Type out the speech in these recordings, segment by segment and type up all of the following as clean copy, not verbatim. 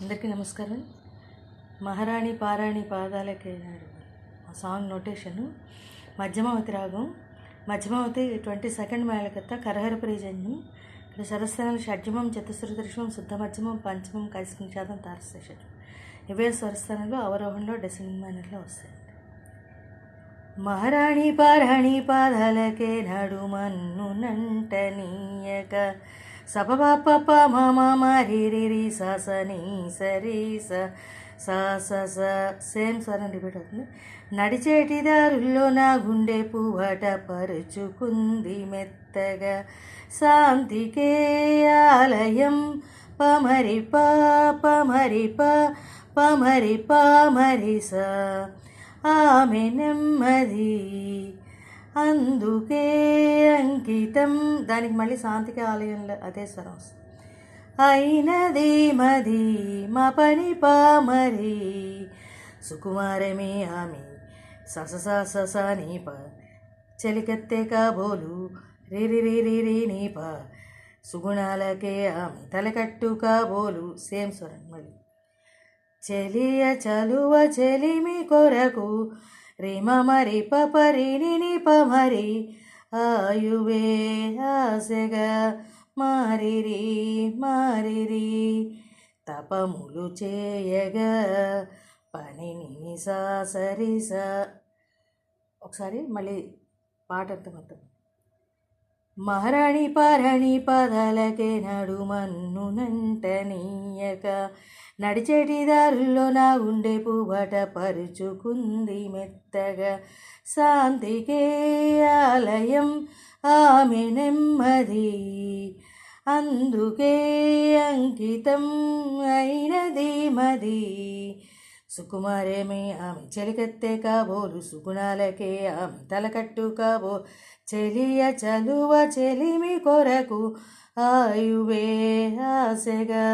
అందరికీ నమస్కారం. మహారాణి పారాణి పాదాలకే ఆ సాంగ్ నోటేషను. మధ్యమావతి రాగం. మధ్యమావతి 22nd మేళకర్త కరహర ప్రియజన్యం. ఇక్కడ స్వరస్థానాలు షడ్జమం, చతుశ్రుతృష్మం, శుద్ధ మధ్యమం, పంచమం, కైస్కంచాదం, తారస్థ షడ్జం. ఇవే స్వరస్థానాలు అవరోహంలో డెసింగ్ మేనర్లో వస్తాయి. మహారాణి పారాణి పాదాలకే నడుమన్ను నంటనీయక సపప మమ రి రి రి స స ని సరి స స స స సేమ్ స్వరం రిపీట్ అవుతుంది. నడిచేటి దారుల్లో నా గుండె పువ్వట పరుచుకుంది మెత్తగా శాంతికే ఆలయం పమరి ప పమరి ప పమరి పమరి స ఆమె నెమ్మది అందుకే అంకితం. దానికి మళ్ళీ శాంతికి ఆలయంలో అదే స్వరం వస్తుంది. అయినది మది మా పని పామరి సుకుమారమే ఆమె సస సస నీప చెలికెత్తే కాబోలు రి రి రి రి రి నీప సుగుణాలకే ఆమె తలకట్టు కాబోలు సేమ్ స్వరం మళ్ళీ. చెలియ చలువ చెలిమి కొరకు రిమ మరి పపరిని నిపమరి ఆయువే ఆశగా మారిరి మారిరి తపములు చేయగా పనిని సరిస. ఒకసారి మళ్ళీ పాట అంతా మొత్తం. మహారాణి పారాణి పాదాలకే నడుమన్ను నంటనీయక నడిచేటి దారుల్లో నా గుండె పువ్వట పరుచుకుంది మెత్తగా శాంతికే ఆలయం ఆమె నెమ్మది అందుకే అంకితం అయినది మది సుకుమారమే ఆమె చెలికెత్తే కాబోలు సుగుణాలకే ఆమె తలకట్టు కాబో చెలియ చలువ చెలిమి కొరకు ఆయువే ఆశగా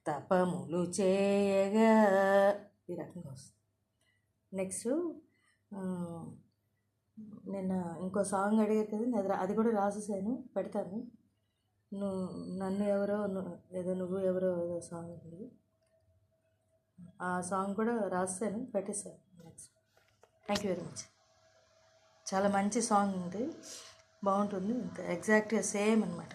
తపములు చేయగా ఈ రకంగా వస్తుంది. నెక్స్ట్ నిన్న ఇంకో సాంగ్ అడిగారు కదా, అది కూడా రాసేసాను, పెడతాను. నన్ను ఎవరో ఏదో నువ్వు ఎవరో ఏదో సాంగ్ ఉంది, ఆ సాంగ్ కూడా రాసాను, పెట్టేశాను. Next thank you very much. చాలా మంచి సాంగ్ ఉంది, బాగుంటుంది, ఇంకా ఎగ్జాక్ట్గా సేమ్ అనమాట.